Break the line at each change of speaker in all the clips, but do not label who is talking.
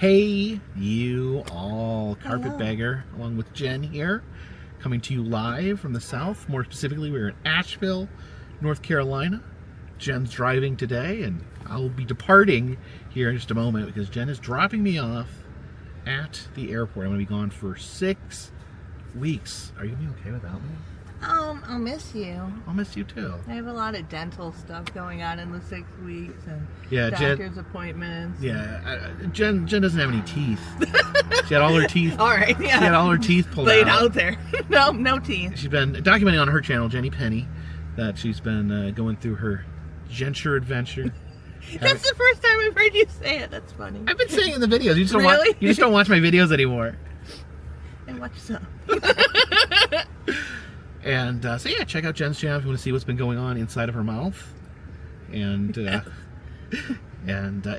Hey, you all. Carpetbagger, along with Jen here, coming to you live from the south. More specifically, we're in Asheville, North Carolina. Jen's driving today, and I'll be departing here in just a moment because Jen is dropping me off at the airport. I'm going to be gone for 6 weeks. Are you going to be okay without me?
I'll miss you.
I'll miss you too.
I have a lot of dental stuff going on in the 6 weeks and
doctor's
appointments.
Yeah, Jen doesn't have any teeth. She had all her teeth.
All right, yeah.
She had all her teeth pulled
laid out there. No teeth.
She's been documenting on her channel, Jenny Penny, that she's been going through her denture adventure.
That's the first time I've heard you say it. That's funny.
I've been saying it in the videos. You just don't
really?
you just don't watch my videos anymore.
I watch some.
And so yeah, check out Jen's channel if you want to see what's been going on inside of her mouth. And have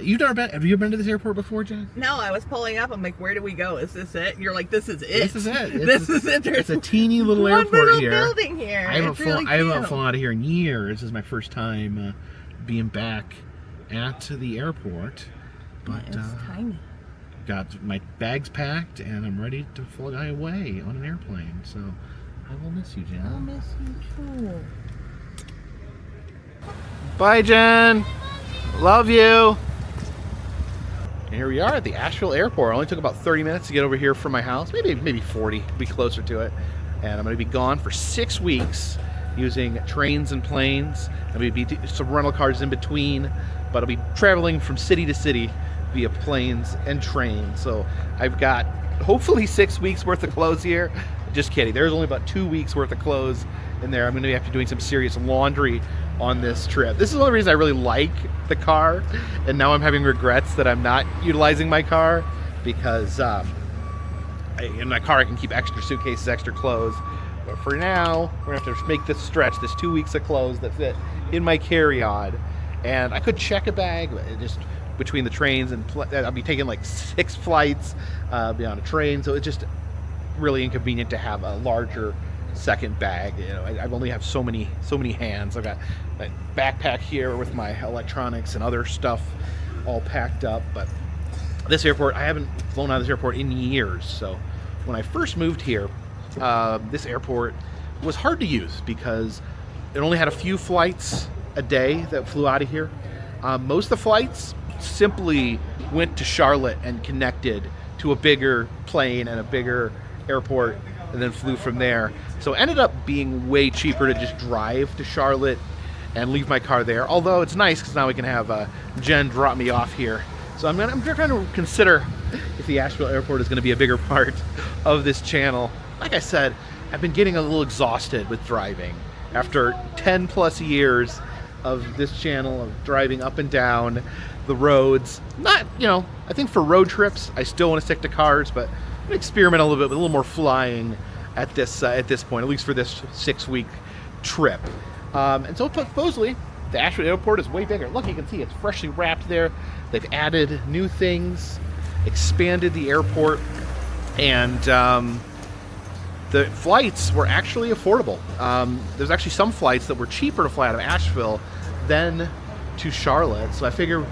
you ever been to this airport before, Jen?
No, I was pulling up. I'm like, where do we go? Is this it? You're like, this is it.
This is it.
This is it.
It's a teeny little
one
airport
little
here.
Building here.
I haven't flown out of here in years. This is my first time being back at the airport. But
it's tiny.
Got my bags packed and I'm ready to fly away on an airplane. So I will miss you, Jen.
I'll miss you too.
Bye, Jen. Love you. And here we are at the Asheville airport. It only took about 30 minutes to get over here from my house. Maybe 40. Be closer to it. And I'm going to be gone for 6 weeks using trains and planes. I'm going to be some rental cars in between, but I'll be traveling from city to city via planes and trains. So I've got hopefully 6 weeks worth of clothes here. Just kidding. There's only about 2 weeks worth of clothes in there. I'm going to have to be doing some serious laundry on this trip. This is one of the reasons I really like the car, and now I'm having regrets that I'm not utilizing my car because in my car I can keep extra suitcases, extra clothes. But for now, we're going to have to make this stretch, this 2 weeks of clothes that fit in my carry-on. And I could check a bag, but just between the trains and I'll be taking like 6 flights, be on a train, so it's just really inconvenient to have a larger second bag. You know, I only have so many hands. I've got my backpack here with my electronics and other stuff all packed up. But this airport, I haven't flown out of this airport in years. So when I first moved here, this airport was hard to use because it only had a few flights a day that flew out of here. Most of the flights simply went to Charlotte and connected to a bigger plane and a bigger airport and then flew from there. So it ended up being way cheaper to just drive to Charlotte and leave my car there. Although it's nice because now we can have Jen drop me off here. So I'm trying to consider if the Asheville airport is going to be a bigger part of this channel. Like I said, I've been getting a little exhausted with driving after 10 plus years of this channel of driving up and down the roads. Not, I think for road trips, I still want to stick to cars, but I'm gonna experiment a little bit with a little more flying at this point, at least for this 6-week trip. And so supposedly the Asheville airport is way bigger. Look, you can see it's freshly wrapped there. They've added new things, expanded the airport, and the flights were actually affordable. There's actually some flights that were cheaper to fly out of Asheville than to Charlotte. So I figure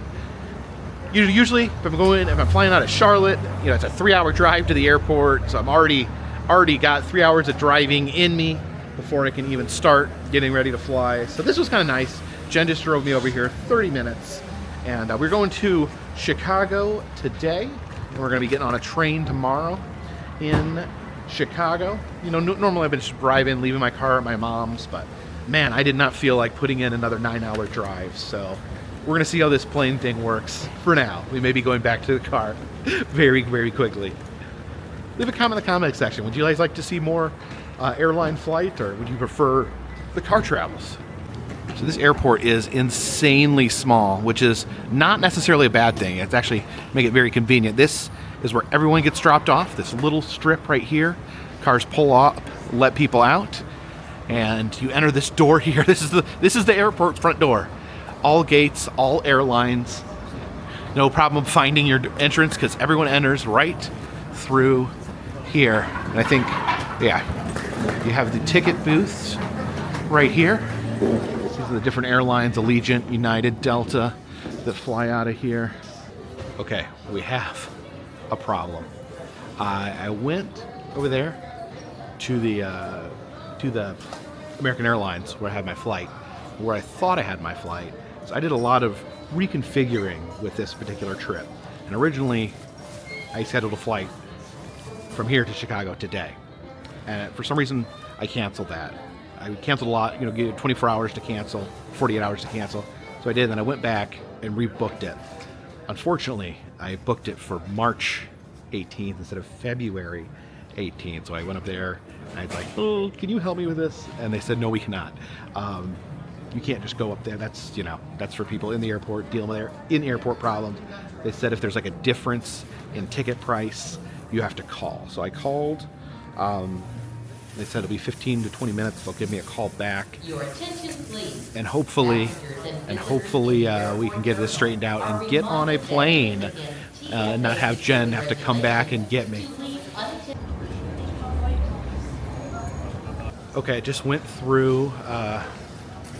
usually if I'm flying out of Charlotte, it's a 3-hour drive to the airport. So I'm already got 3 hours of driving in me before I can even start getting ready to fly. So this was kind of nice. Jen just drove me over here 30 minutes. And we're going to Chicago today. And we're going to be getting on a train tomorrow in Chicago. Normally I've been just driving, leaving my car at my mom's, but man, I did not feel like putting in another 9-hour drive. So we're gonna see how this plane thing works for now. We may be going back to the car very, very quickly. Leave a comment in the comment section. Would you guys like to see more airline flight, or would you prefer the car travels? So this airport is insanely small, which is not necessarily a bad thing. It's actually make it very convenient. This is where everyone gets dropped off. This little strip right here. Cars pull up, let people out, and you enter this door here. This is the airport front door. All gates, all airlines. No problem finding your entrance because everyone enters right through here. And I think, yeah, you have the ticket booths right here. These are the different airlines, Allegiant, United, Delta, that fly out of here. Okay, we have a problem. I went over there to the American Airlines where I had my flight, where I thought I had my flight. So I did a lot of reconfiguring with this particular trip. And originally, I scheduled a flight from here to Chicago today. And for some reason, I canceled that. I canceled a lot, gave 24 hours to cancel, 48 hours to cancel. So I did, and then I went back and rebooked it. Unfortunately, I booked it for March 18th instead of February 18th. So I went up there, and I was like, oh, can you help me with this? And they said, no, we cannot. You can't just go up there. That's, that's for people in the airport, dealing with in-airport problems. They said if there's like a difference in ticket price, you have to call. So I called. They said it'll be 15 to 20 minutes. They'll give me a call back. Your attention, please. And hopefully we can get this straightened out and get on a plane and not have Jen have to come back and get me. Okay, I just went through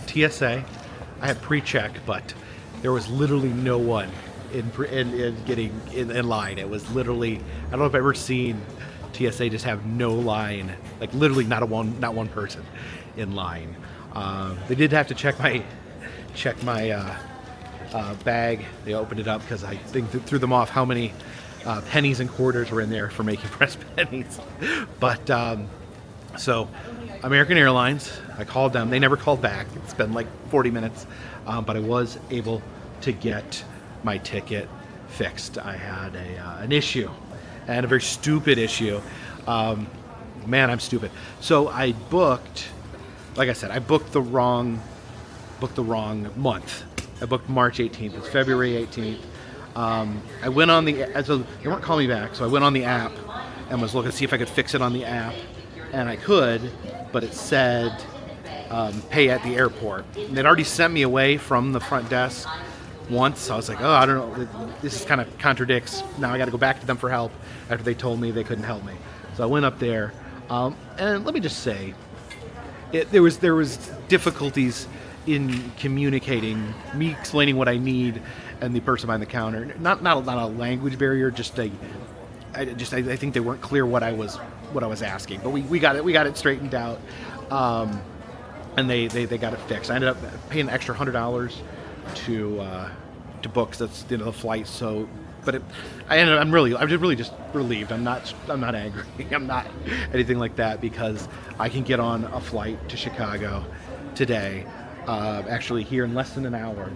TSA. I had pre-check, but there was literally no one in line. It was literally, I don't know if I've ever seen TSA just have no line, like literally not one person in line. They did have to check my bag. They opened it up because I think threw them off how many pennies and quarters were in there for making press pennies. But so American Airlines, I called them. They never called back. It's been like 40 minutes, but I was able to get my ticket fixed. I had an issue, and a very stupid issue. Man, I'm stupid. So I booked, like I said, I booked the wrong month. I booked March 18th. It's February 18th. I went on so they weren't calling me back, so I went on the app and was looking to see if I could fix it on the app, and I could, but it said pay at the airport. And they'd already sent me away from the front desk once, so I was like, oh, I don't know, this kind of contradicts. Now I got to go back to them for help after they told me they couldn't help me. So I went up there, and let me just say, there was difficulties in communicating, me explaining what I need, and the person behind the counter. Not a language barrier, I think they weren't clear what I was asking. But we got it straightened out, and they got it fixed. I ended up paying an extra $100 to book. That's the flight. So, but I'm really just relieved. I'm not angry. I'm not anything like that, because I can get on a flight to Chicago today. Actually, here in less than an hour.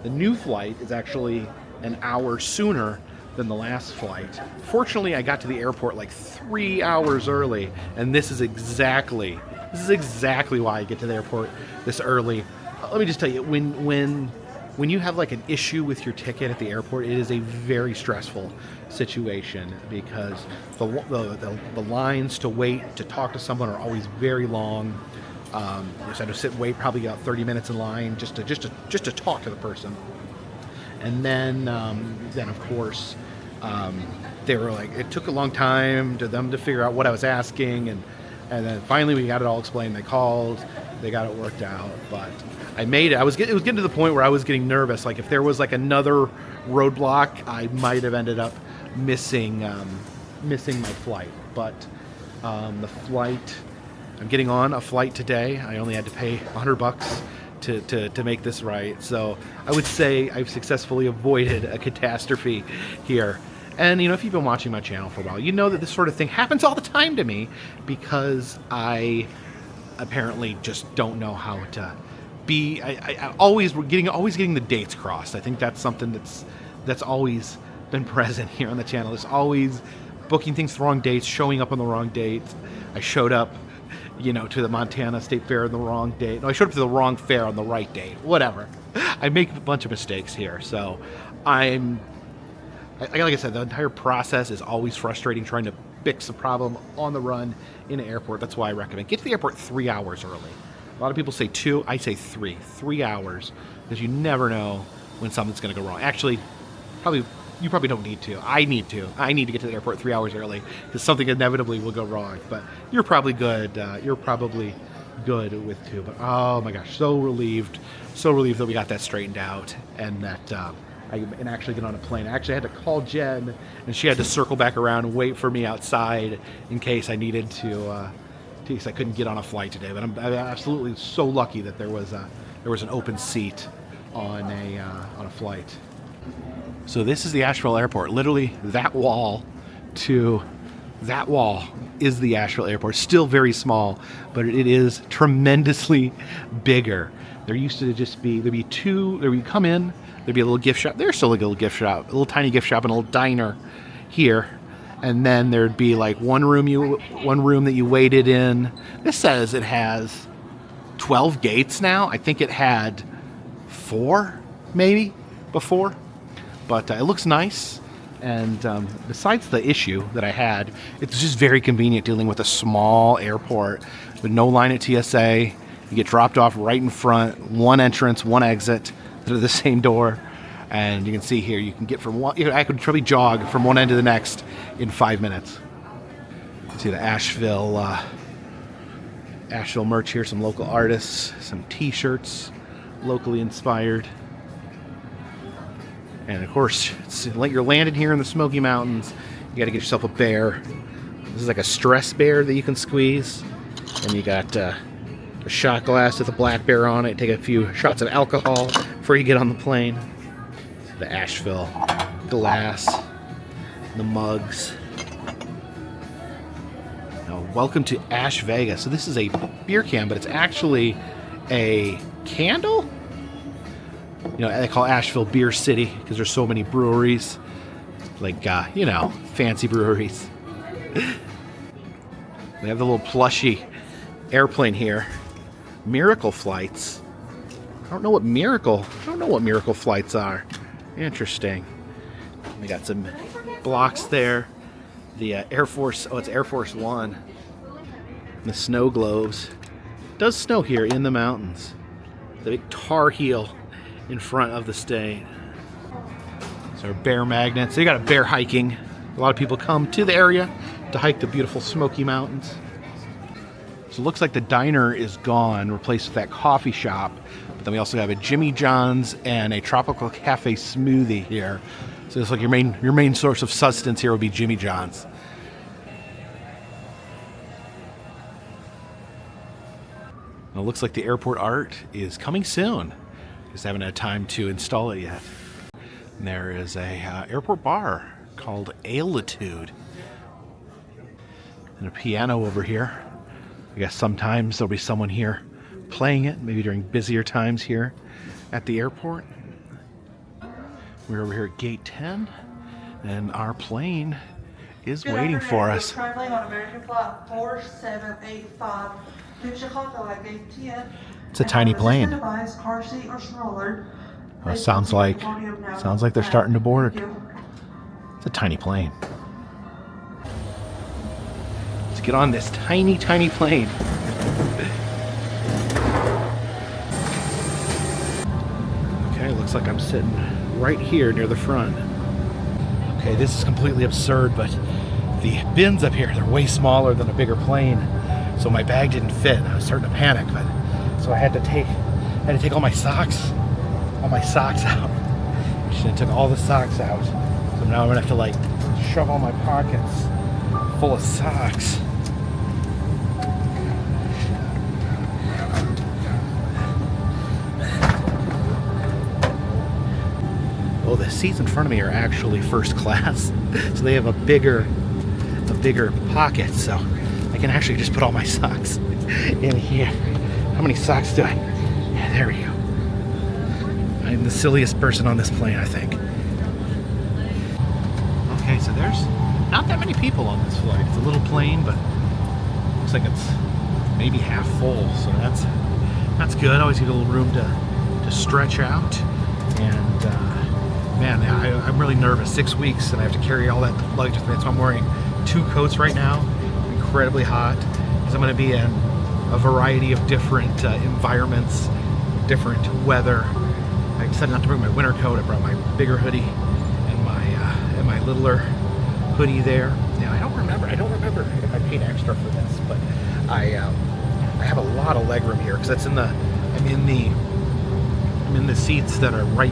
The new flight is actually an hour sooner than the last flight. Fortunately, I got to the airport like 3 hours early, and this is exactly why I get to the airport this early. Let me just tell you, when you have like an issue with your ticket at the airport, it is a very stressful situation, because the lines to wait to talk to someone are always very long. So I had to sit and wait probably about 30 minutes in line just to talk to the person. And then of course, they were like, it took a long time to them to figure out what I was asking, and then finally we got it all explained. They called, they got it worked out, but I made it. It was getting to the point where I was getting nervous. Like if there was like another roadblock, I might have ended up missing my flight. But the flight, I'm getting on a flight today. I only had to pay $100 to make this right. So I would say I've successfully avoided a catastrophe here. And if you've been watching my channel for a while, you know that this sort of thing happens all the time to me, because I apparently just don't know how to be. I always getting the dates crossed. I think that's something that's always been present here on the channel. It's always booking things the wrong dates, showing up on the wrong dates. I showed up to the Montana State Fair on the wrong date. No, I showed up to the wrong fair on the right date. Whatever. I make a bunch of mistakes here. So like I said, the entire process is always frustrating, trying to fix a problem on the run in an airport. That's why I recommend get to the airport 3 hours early. A lot of people say 2. I say 3. 3 hours, because you never know when something's going to go wrong. Actually, you probably don't need to. I need to get to the airport 3 hours early, because something inevitably will go wrong. But you're probably good. You're probably good with 2. But oh my gosh, so relieved that we got that straightened out, and that I can actually get on a plane. I actually had to call Jen, and she had to circle back around and wait for me outside in case I needed to, in case I couldn't get on a flight today. But I'm absolutely so lucky that there was an open seat on a flight. So this is the Asheville airport. Literally that wall to that wall is the Asheville airport. Still very small, but it is tremendously bigger. There used to just be, there'd be come in, there'd be a little gift shop. There's still like a little gift shop, a little tiny gift shop and a little diner here. And then there'd be like one room that you waited in. This says it has 12 gates now. I think it had 4 maybe before, but it looks nice. And besides the issue that I had, it's just very convenient dealing with a small airport with no line at TSA. You get dropped off right in front, one entrance, one exit through the same door. And you can see here, you can get from one, I could probably jog from one end to the next in 5 minutes. You can see the Asheville merch here, some local artists, some t-shirts, locally inspired. And of course, it's like you're landing here in the Smoky Mountains. You got to get yourself a bear. This is like a stress bear that you can squeeze. And you got a shot glass with a black bear on it. Take a few shots of alcohol before you get on the plane. The Asheville glass, the mugs. Now, welcome to Ash Vegas. So this is a beer can, but it's actually a candle. You know, they call Asheville Beer City because there's so many breweries, like, fancy breweries. They have the little plushy airplane here. Miracle flights. I don't know what miracle flights are. Interesting. We got some blocks there. The Air Force, it's Air Force One. The snow globes. It does snow here in the mountains. The big Tar Heel in front of the state. So bear magnets. They got a bear hiking. A lot of people come to the area to hike the beautiful Smoky Mountains. So it looks like the diner is gone, replaced with that coffee shop. But then we also have a Jimmy John's and a tropical cafe smoothie here. So it's like your main source of sustenance here would be Jimmy John's. And it looks like the airport art is coming soon. Just haven't had time to install it yet. And there is a airport bar called Altitude. And a piano over here. I guess sometimes there'll be someone here playing it, maybe during busier times here at the airport. We're over here at gate 10, and our plane is waiting for us.
Traveling on American flight 4785 to Chicago at gate 10.
It's a tiny plane.
Device, car seat or stroller.
Sounds like they're starting to board. It's a tiny plane. Let's get on this tiny, tiny plane. Okay, looks like I'm sitting right here near the front. Okay, this is completely absurd, but the bins up here, they're way smaller than a bigger plane. So my bag didn't fit. I was starting to panic, but so I had to take all my socks out. I should have took all the socks out. So now I'm gonna have to like shove all my pockets full of socks. Well, the seats in front of me are actually first class, so they have a bigger pocket, so I can actually just put all my socks in here. How many socks do I? Yeah, there we go. I'm the silliest person on this plane, I think. Okay, so there's not that many people on this flight. It's a little plane, but looks like it's maybe half full, so that's good. I always get a little room to stretch out. And man, I'm really nervous. 6 weeks, and I have to carry all that luggage with me. So I'm wearing 2 coats right now. Incredibly hot, because I'm going to be in a variety of different environments, different weather. I decided not to bring my winter coat. I brought my bigger hoodie and my littler hoodie there. Yeah, I don't remember if I paid extra for this, but I have a lot of leg room here because I'm in the seats that are right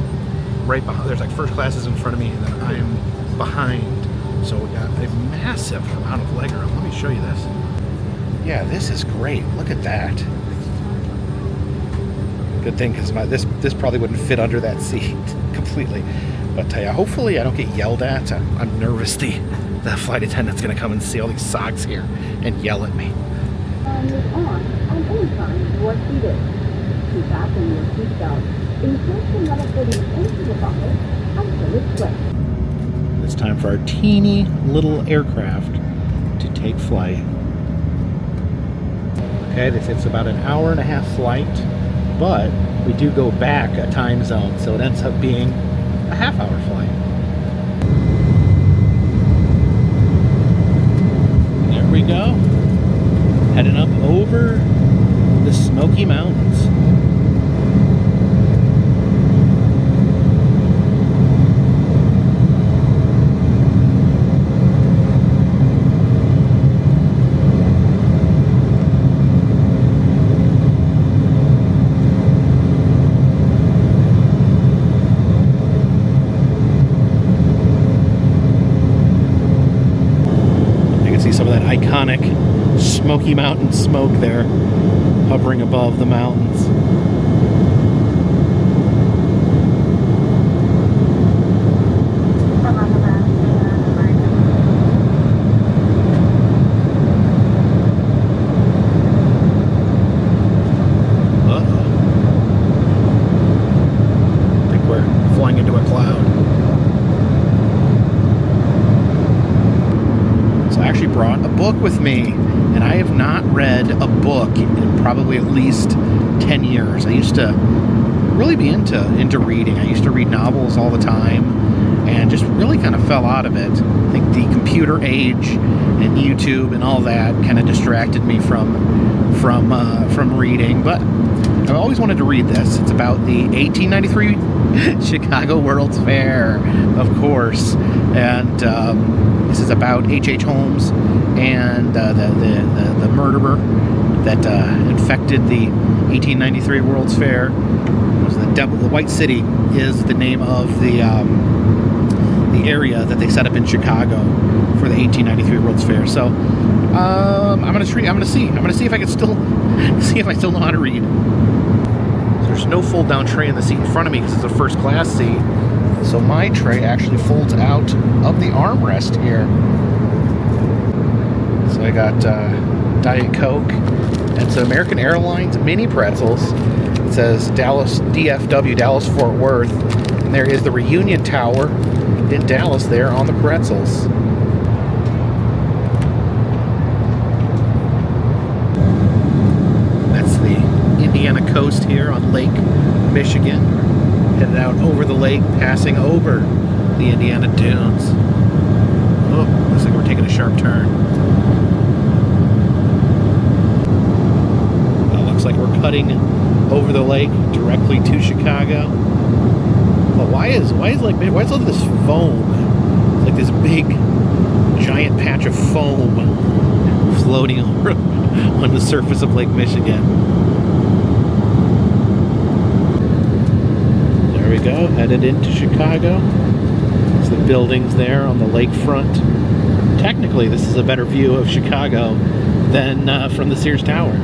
right behind. There's like first classes in front of me, and then I'm behind. So we got a massive amount of legroom. Let me show you this. Yeah, this is great. Look at that. Good thing, because this probably wouldn't fit under that seat completely. But hopefully I don't get yelled at. I'm nervous the flight attendant's going to come and see all these socks here and yell at me.
Is on, and anytime you are seated. To fasten your seatbelt, insert the metal fitting into the buckle until it's clipped.
It's time for our teeny little aircraft to take flight. Okay, they say it's about an hour and a half flight, but we do go back a time zone, so it ends up being a half-hour flight. There we go. Heading up over the Smoky Mountains. Some of that iconic Smoky Mountain smoke there hovering above the mountains. Uh-oh. I think we're flying into a cloud. I actually brought a book with me, and I have not read a book in probably at least 10 years. I used to really be into reading. I used to read novels all the time and just really kind of fell out of it. I think the computer age and YouTube and all that kind of distracted me from reading, but I've always wanted to read this. It's about the 1893 Chicago World's Fair, of course, and this is about H.H. Holmes and the murderer that infected the 1893 World's Fair. It was the White City is the name of the area that they set up in Chicago for the 1893 World's Fair. So I'm gonna see if I can still see if I still know how to read. There's no fold down tray in the seat in front of me because it's a first class seat. So my tray actually folds out of the armrest here. So I got Diet Coke and some American Airlines mini pretzels. It says Dallas DFW, Dallas Fort Worth. And there is the Reunion Tower in Dallas there on the pretzels. That's the Indiana coast here on Lake Michigan. Headed out over the lake, passing over the Indiana dunes. Oh, looks like we're taking a sharp turn. Looks like we're cutting over the lake directly to Chicago. But why is all this foam? It's like this big, giant patch of foam floating over on the surface of Lake Michigan. There we go, headed into Chicago. There's the buildings there on the lakefront. Technically, this is a better view of Chicago than from the Sears Tower.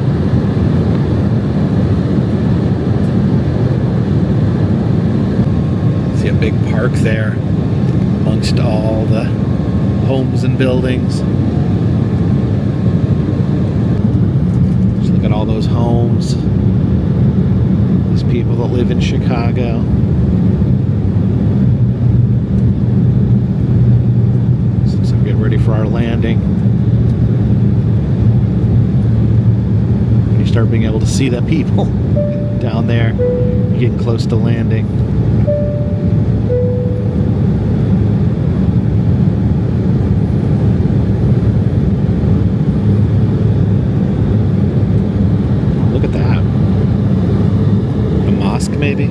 See a big park there amongst all the homes and buildings. Just look at all those homes. These people that live in Chicago. So we're getting ready for our landing. You start being able to see the people down there. You're getting close to landing. Look at that. A mosque, maybe?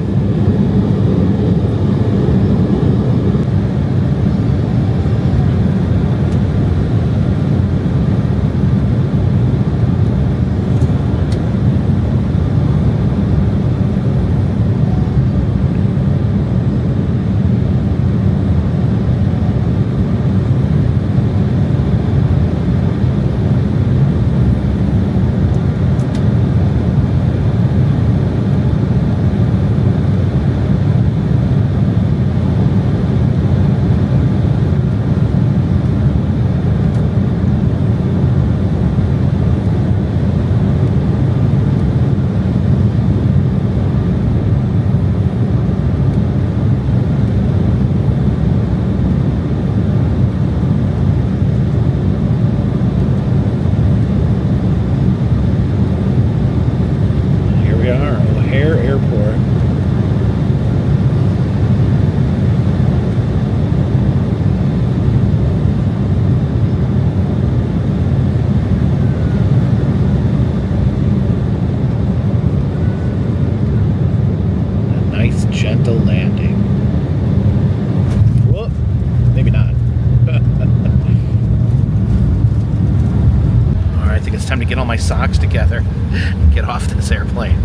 get all my socks together and get off this airplane.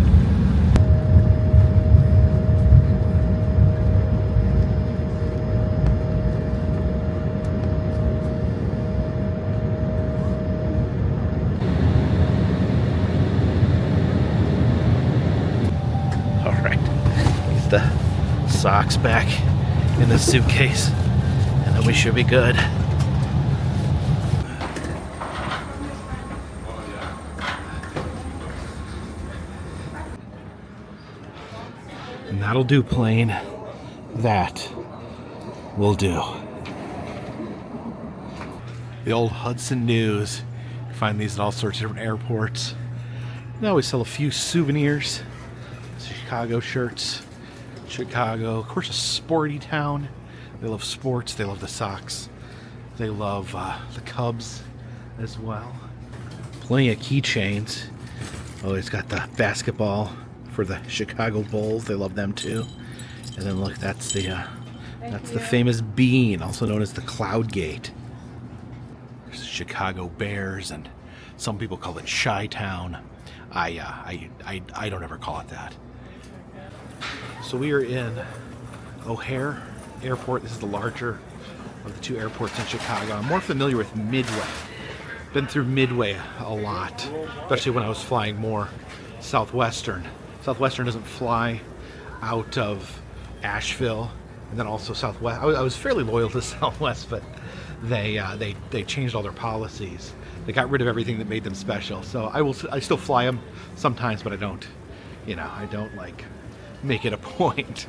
All right, get the socks back in the suitcase, and then we should be good. And that'll do, plane. That will do. The old Hudson News. You find these at all sorts of different airports. They always sell a few souvenirs. Chicago shirts. Chicago, of course, a sporty town. They love sports. They love the Sox. They love the Cubs as well. Plenty of keychains. Oh, it's got the basketball for the Chicago Bulls. They love them too. And then look, that's the famous bean, also known as the Cloud Gate. There's the Chicago Bears, and some people call it Chi-Town. I don't ever call it that. So we are in O'Hare Airport. This is the larger of the two airports in Chicago. I'm more familiar with Midway. Been through Midway a lot, especially when I was flying more Southwestern. Southwestern doesn't fly out of Asheville, and then also Southwest. I was fairly loyal to Southwest, but they changed all their policies. They got rid of everything that made them special. So I still fly them sometimes, but I don't like make it a point.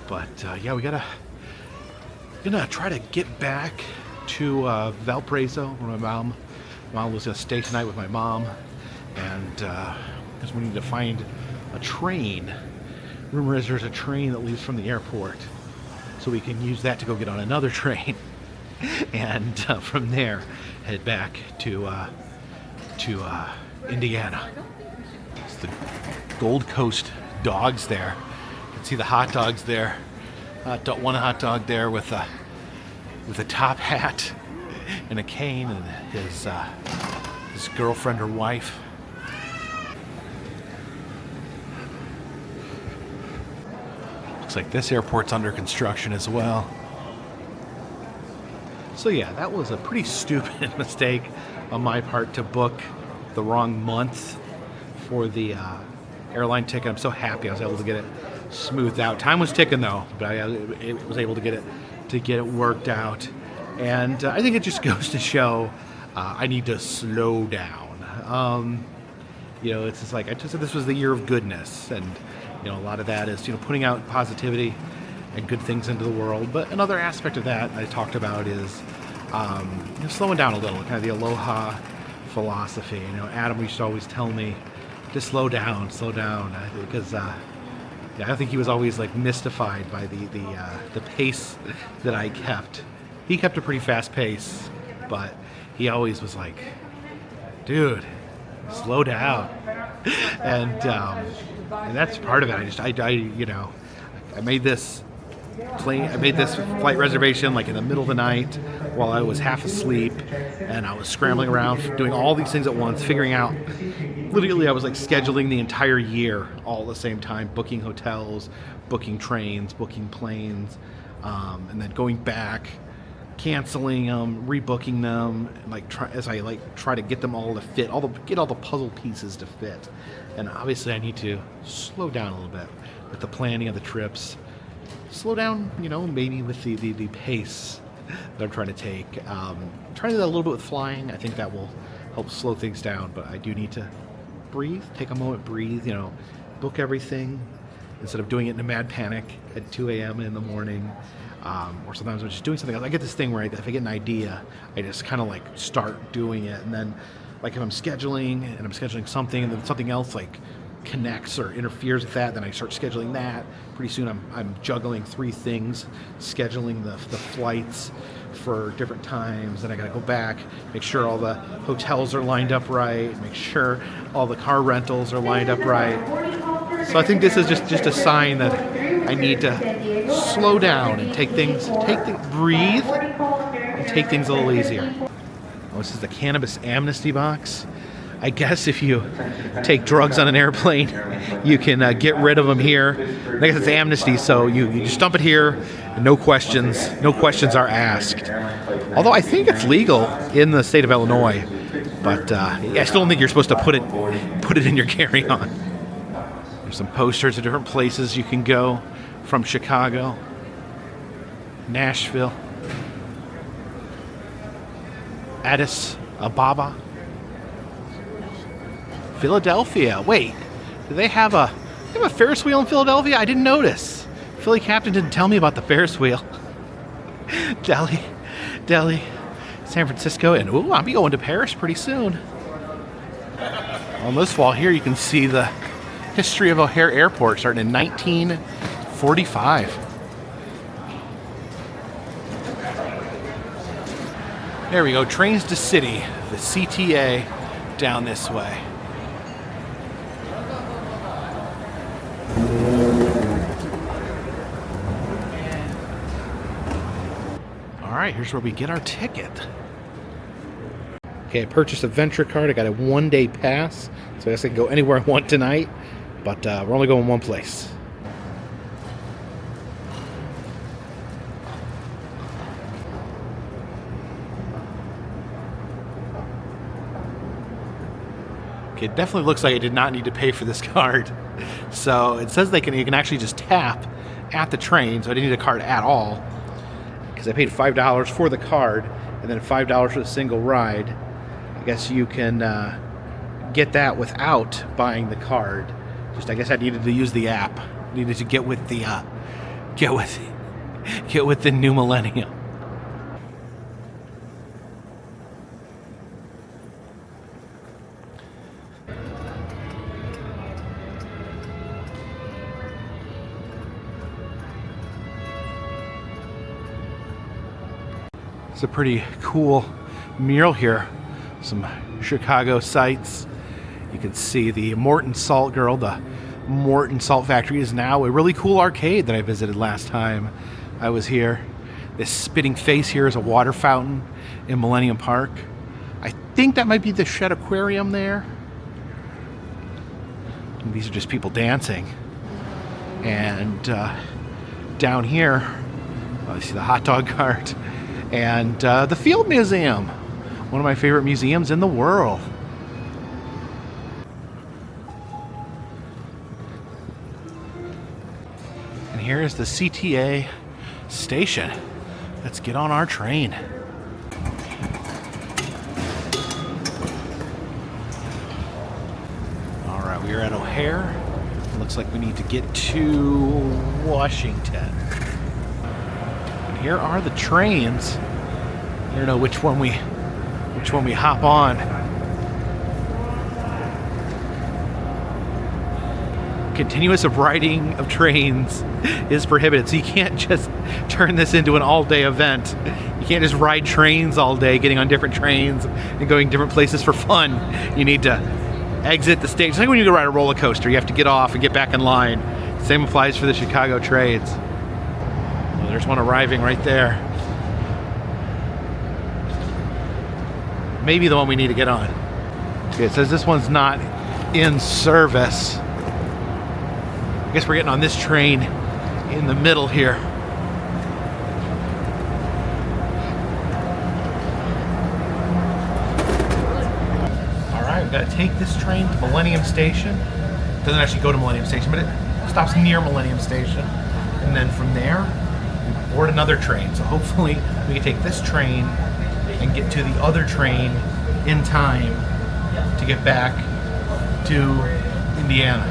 But yeah, gonna try to get back to Valparaiso, where my mom was gonna stay tonight with my mom, and because we need to find a train. Rumor is there's a train that leaves from the airport, so we can use that to go get on another train, and from there head back to Indiana. It's the Gold Coast dogs there. You can see the hot dogs there. One hot dog there with a top hat and a cane, and his girlfriend or wife. Looks like this airport's under construction as well. So yeah, that was a pretty stupid mistake on my part to book the wrong month for the airline ticket. I'm so happy I was able to get it smoothed out. Time was ticking though, but I was able to get it worked out. And I think it just goes to show I need to slow down. It's just like I just said, this was the year of goodness, and a lot of that is putting out positivity and good things into the world. But another aspect of that I talked about is slowing down a little, kind of the aloha philosophy. Adam used to always tell me to slow down, because I think he was always like mystified by the pace that I kept. He kept a pretty fast pace, but he always was like, dude, slow down. And that's part of it. I made this flight reservation like in the middle of the night while I was half asleep, and I was scrambling around doing all these things at once, figuring out, literally I was like scheduling the entire year all at the same time, booking hotels, booking trains, booking planes, and then going back, canceling them, rebooking them, as I try to get them all to fit, get all the puzzle pieces to fit. And obviously I need to slow down a little bit with the planning of the trips. Slow down, maybe with the pace that I'm trying to take. Trying to do that a little bit with flying. I think that will help slow things down, but I do need to breathe, take a moment, breathe, book everything instead of doing it in a mad panic at 2 a.m. in the morning. Or sometimes I'm just doing something else. I get this thing where if I get an idea, I just kind of start doing it. And then if I'm scheduling something and then something else connects or interferes with that, then I start scheduling that. Pretty soon I'm juggling 3 things, scheduling the flights for different times. Then I gotta go back, make sure all the hotels are lined up right, make sure all the car rentals are lined up right. So I think this is just a sign that I need to slow down and breathe and take things a little easier. Oh, this is the cannabis amnesty box. I guess if you take drugs on an airplane, you can get rid of them here. I guess it's amnesty, so you just dump it here, and no questions are asked. Although I think it's legal in the state of Illinois, but I still don't think you're supposed to put it in your carry-on. There's some posters of different places you can go from Chicago, Nashville, Addis Ababa, Philadelphia. Wait, do they have a Ferris wheel in Philadelphia? I didn't notice. Philly Captain didn't tell me about the Ferris wheel. Delhi, San Francisco, and ooh, I'll be going to Paris pretty soon. On this wall here, you can see the history of O'Hare Airport starting in 1945. There we go, Trains to City, the CTA down this way. All right, here's where we get our ticket. Okay, I purchased a Venture card. I got a one-day pass, so I guess I can go anywhere I want tonight, but we're only going one place. Okay, it definitely looks like I did not need to pay for this card. So it says you can actually just tap at the train, so I didn't need a card at all. Because I paid $5 for the card, and then $5 for the single ride. I guess you can get that without buying the card. Just I guess I needed to use the app. Needed to get with the new millennium. It's a pretty cool mural here. Some Chicago sights. You can see the Morton Salt Girl. The Morton Salt Factory is now a really cool arcade that I visited last time I was here. This spitting face here is a water fountain in Millennium Park. I think that might be the Shed Aquarium there. And these are just people dancing. And down here, you see the hot dog cart. And the Field Museum, one of my favorite museums in the world. And here is the CTA station. Let's get on our train. All right, we are at O'Hare. It looks like we need to get to Washington. Here are the trains. I don't know which one we hop on. Continuous riding of trains is prohibited, so you can't just turn this into an all-day event. You can't just ride trains all day, getting on different trains and going different places for fun. You need to exit the station. It's like when you go ride a roller coaster, you have to get off and get back in line. Same applies for the Chicago trains. There's one arriving right there. Maybe the one we need to get on. Okay, it says this one's not in service. I guess we're getting on this train in the middle here. All right, we've got to take this train to Millennium Station. It doesn't actually go to Millennium Station, but it stops near Millennium Station. And then from there, board another train. So hopefully we can take this train and get to the other train in time to get back to Indiana.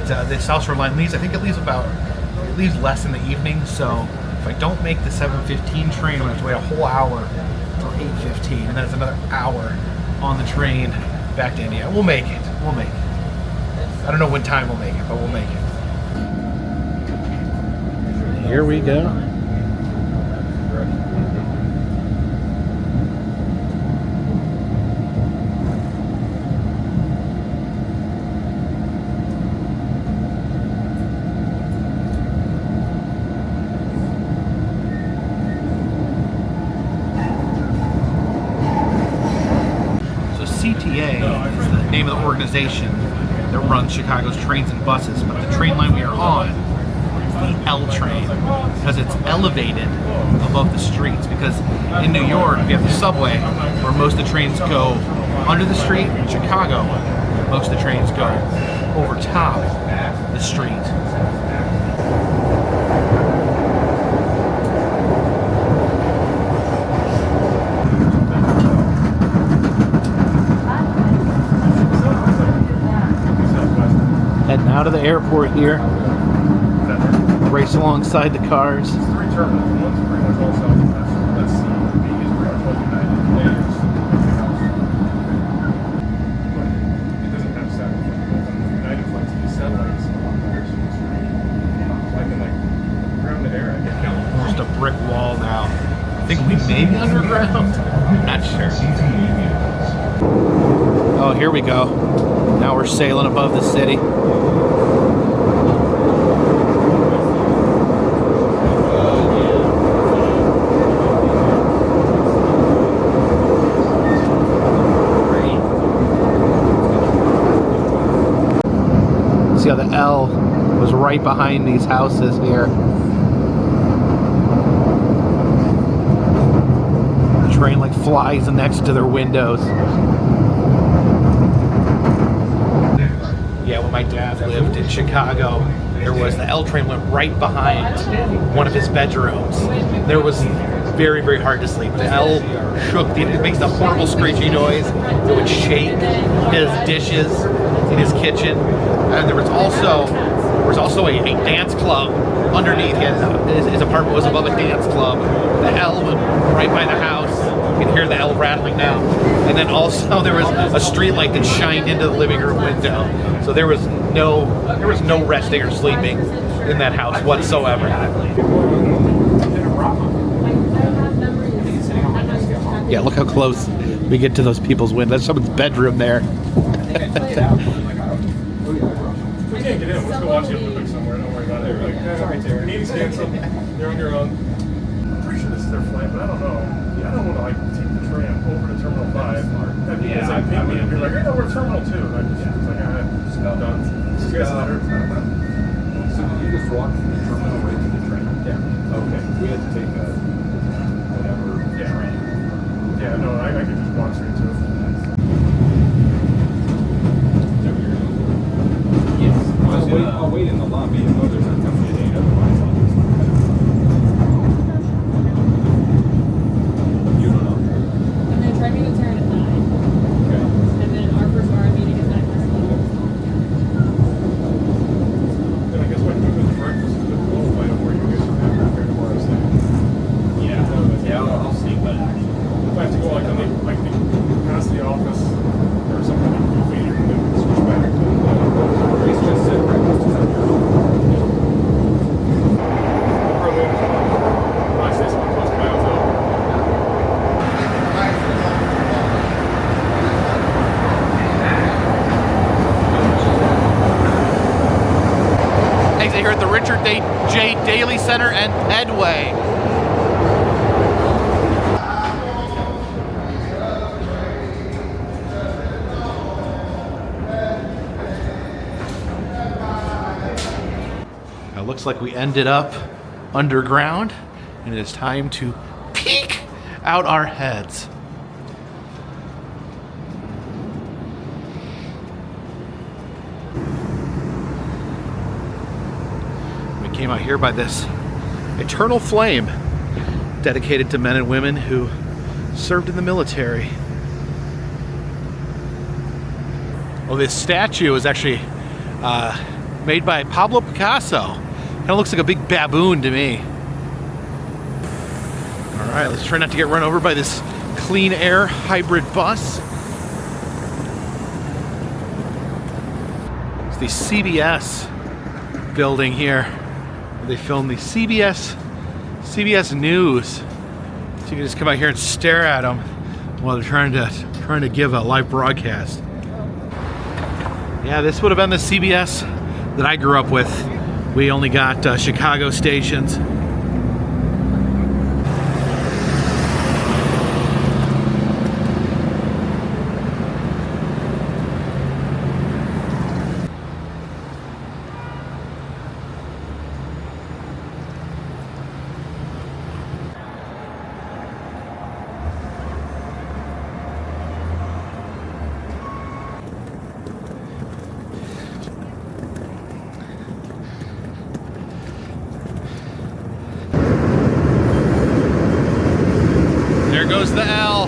The South Shore line leaves, I think it leaves less in the evening, so if I don't make the 7:15 train, I'm going to have to wait a whole hour until 8:15, and then it's another hour on the train back to Indiana. We'll make it. I don't know when time we'll make it, but we'll make it. Here we go. So CTA name of the organization that runs Chicago's trains and buses, but the train line we are on is the L train because it's elevated above the streets. Because in New York, we have the subway where most of the trains go under the street. In Chicago, most of the trains go over top the street. Heading out of the airport here. Race alongside the cars.
It's 3 terminals. One's pretty much all south of us. That's C. B is pretty much all United. A is everything else. But it doesn't have satellite. United flights these satellites a lot better. So it's really, so I can like ground the air. I can count.
Just a brick wall now. I think we may be underground. Not sure. Oh, here we go. Now we're sailing above the city. See how the L was right behind these houses here. The train like flies next to their windows. Yeah, when my dad lived in Chicago, there was the L train went right behind one of his bedrooms. There was very, very hard to sleep. The L shook, it makes a horrible screeching noise. It would shake his dishes in his kitchen. And there was also a dance club underneath. His apartment was above a dance club. The L went right by the house. You can hear the L rattling now. And then also there was a street light that shined into the living room window. So there was no resting or sleeping in that house whatsoever. Yeah, look how close we get to those people's windows. There's someone's bedroom there.
We can't get in. Let's go watch the Olympics somewhere. Don't worry about it. Like, meeting's canceled. You're on your own. I'm pretty sure this is their flight, but I don't know. Yeah, I don't want to like take the train over to Terminal 5. That means it's like ping me and be like, hey, no, we're Terminal 2. And I'm just like, alright, done. See you guys later.
So did you just walk from the terminal right to the train?
Yeah.
Okay. We had to take a whatever train.
Yeah, no, I could just walk straight to it.
Yes. I'll wait in the lobby and know there's a company at 8, otherwise I'll just... You don't know?
And then try me to turn at 9.
Okay.
And then our first bar meeting is 9:30.
Then I guess when we go to breakfast, the little fight of where you guys are at compared to where I was staying.
Yeah, I'll see what actually.
If I have to go like past the office or something like goofy, you can switch back to
Grace just said breakfast is at your home.
I stay somewhere close to my hotel.
Exit here at the Richard J. Daley Center and Pedway. Now, it looks like we ended up underground, and it is time to peek out our heads. We came out here by this eternal flame dedicated to men and women who served in the military. Well, this statue is actually made by Pablo Picasso. Kind of looks like a big baboon to me. All right, let's try not to get run over by this clean air hybrid bus. It's the CBS building here where they filmed the CBS News. So you can just come out here and stare at them while they're trying to give a live broadcast. Yeah, this would have been the CBS that I grew up with. We only got Chicago stations. There goes the L.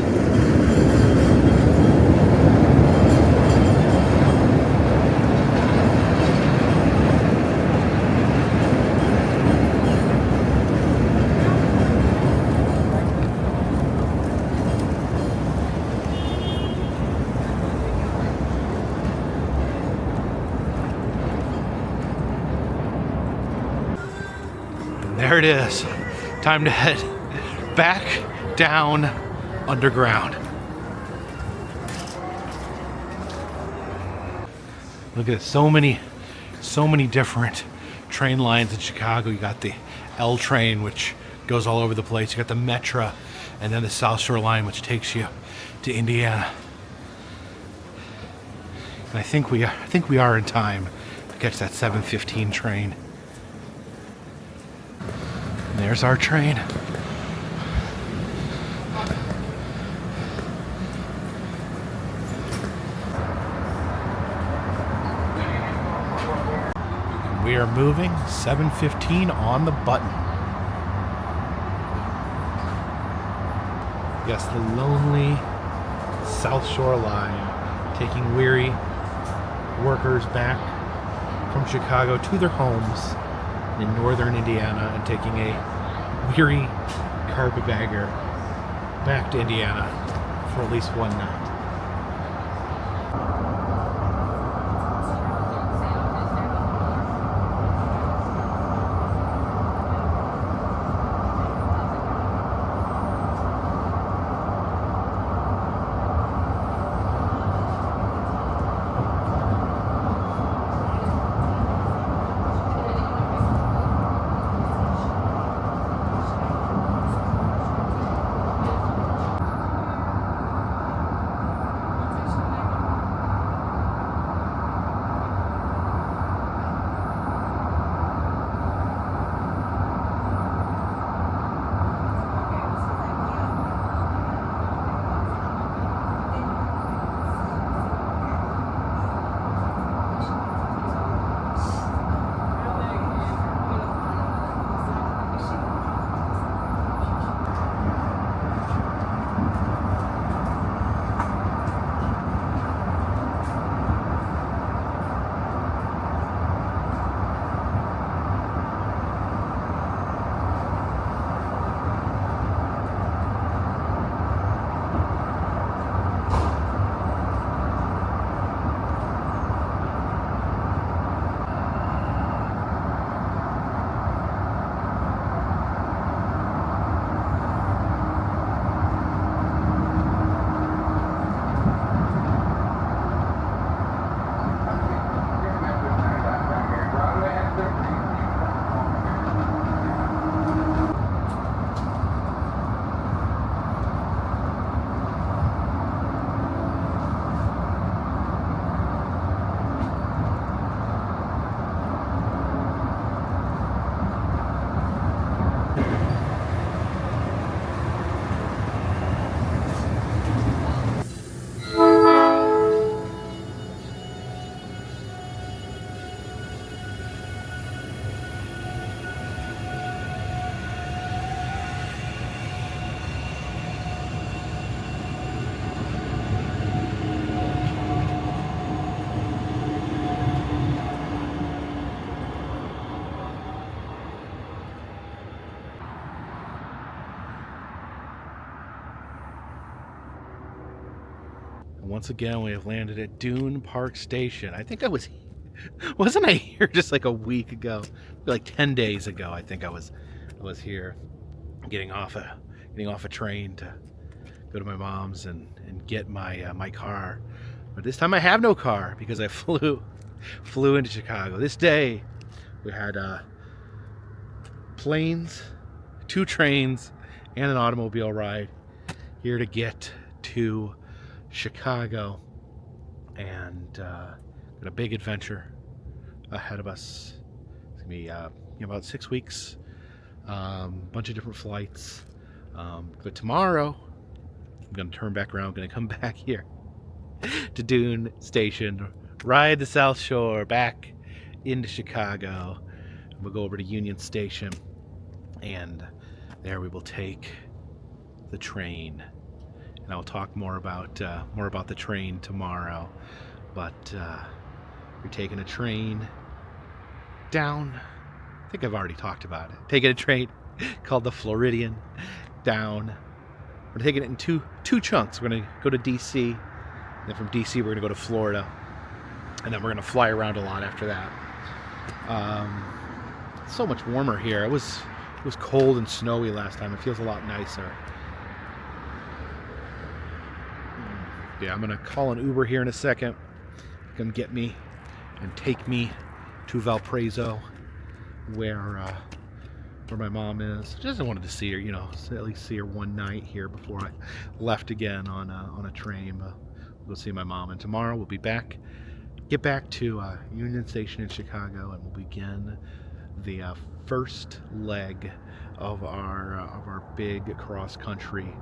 There it is. Time to head back down underground. Look at it, so many different train lines in Chicago. You got the L train, which goes all over the place. You got the Metra, and then the South Shore line, which takes you to Indiana. And I think we are in time to catch that 7:15 train. And there's our train. And we are moving 7:15 on the button. Yes, the lonely South Shore line, taking weary workers back from Chicago to their homes in northern Indiana and taking a weary carpetbagger back to Indiana for at least one night. Once again, we have landed at Dune Park Station. I think wasn't I here just like a week ago? Like 10 days ago, I think I was here getting off a train to go to my mom's and get my car. But this time I have no car because I flew into Chicago. This day we had planes, 2 trains, and an automobile ride here to get to Chicago, and got a big adventure ahead of us. It's gonna be about 6 weeks, bunch of different flights, but tomorrow I'm gonna turn back around, gonna come back here to Dune Station, ride the South Shore back into Chicago, and we'll go over to Union Station, and there we will take the train. And I'll talk more about the train tomorrow. But we're taking a train down. I think I've already talked about it. Taking a train called the Floridian down. We're taking it in two chunks. We're gonna go to DC. Then from DC we're gonna go to Florida. And then we're gonna fly around a lot after that. It's so much warmer here. It was cold and snowy last time. It feels a lot nicer. Yeah, I'm gonna call an Uber here in a second. Come get me and take me to Valparaiso, where my mom is. Just wanted to see her, you know, at least see her one night here before I left again on a train. We'll go see my mom, and tomorrow we'll be back. Get back to Union Station in Chicago, and we'll begin the first leg of our big cross-country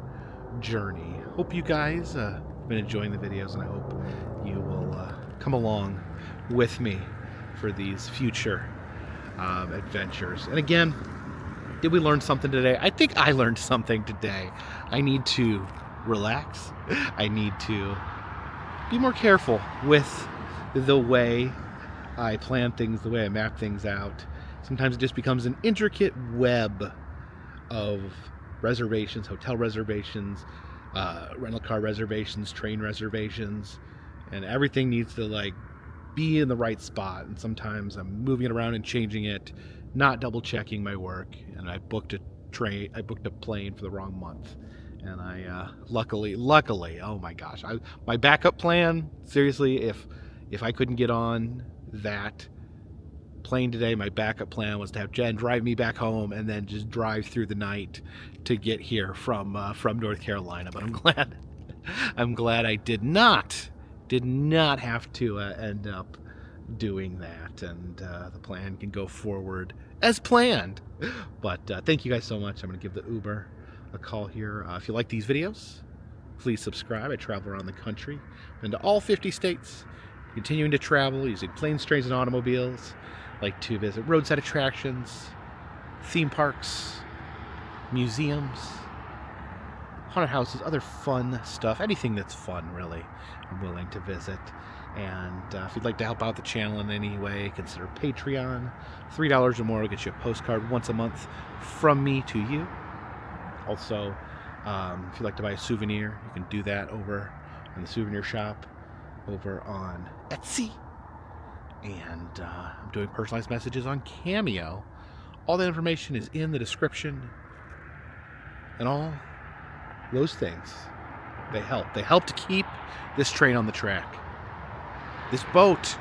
journey. Hope you guys have been enjoying the videos, and I hope you will come along with me for these future adventures. And again, did we learn something today? I think I learned something today. I need to relax. I need to be more careful with the way I plan things, the way I map things out. Sometimes it just becomes an intricate web of reservations, hotel reservations, rental car reservations, train reservations, and everything needs to like be in the right spot. And sometimes I'm moving it around and changing it, not double checking my work, and I booked a plane for the wrong month. And I luckily, oh my gosh, my backup plan, seriously, if I couldn't get on that plane today, my backup plan was to have Jen drive me back home and then just drive through the night to get here from North Carolina. But I'm glad I did not have to end up doing that, and the plan can go forward as planned. But thank you guys so much. I'm going to give the Uber a call here. If you like these videos, please subscribe. I travel around the country, been to all 50 states, continuing to travel using planes, trains, and automobiles. Like to visit roadside attractions, theme parks, museums, haunted houses, other fun stuff, anything that's fun, really, I'm willing to visit. And if you'd like to help out the channel in any way, consider Patreon. $3 or more will get you a postcard once a month from me to you. Also, if you'd like to buy a souvenir, you can do that over in the souvenir shop over on Etsy. And I'm doing personalized messages on Cameo. All that information is in the description. And all those things, they help. They help to keep this train on the track, this boat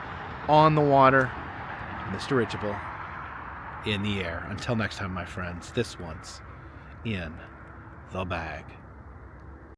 on the water, and this dirigible in the air. Until next time, my friends, this one's in the bag.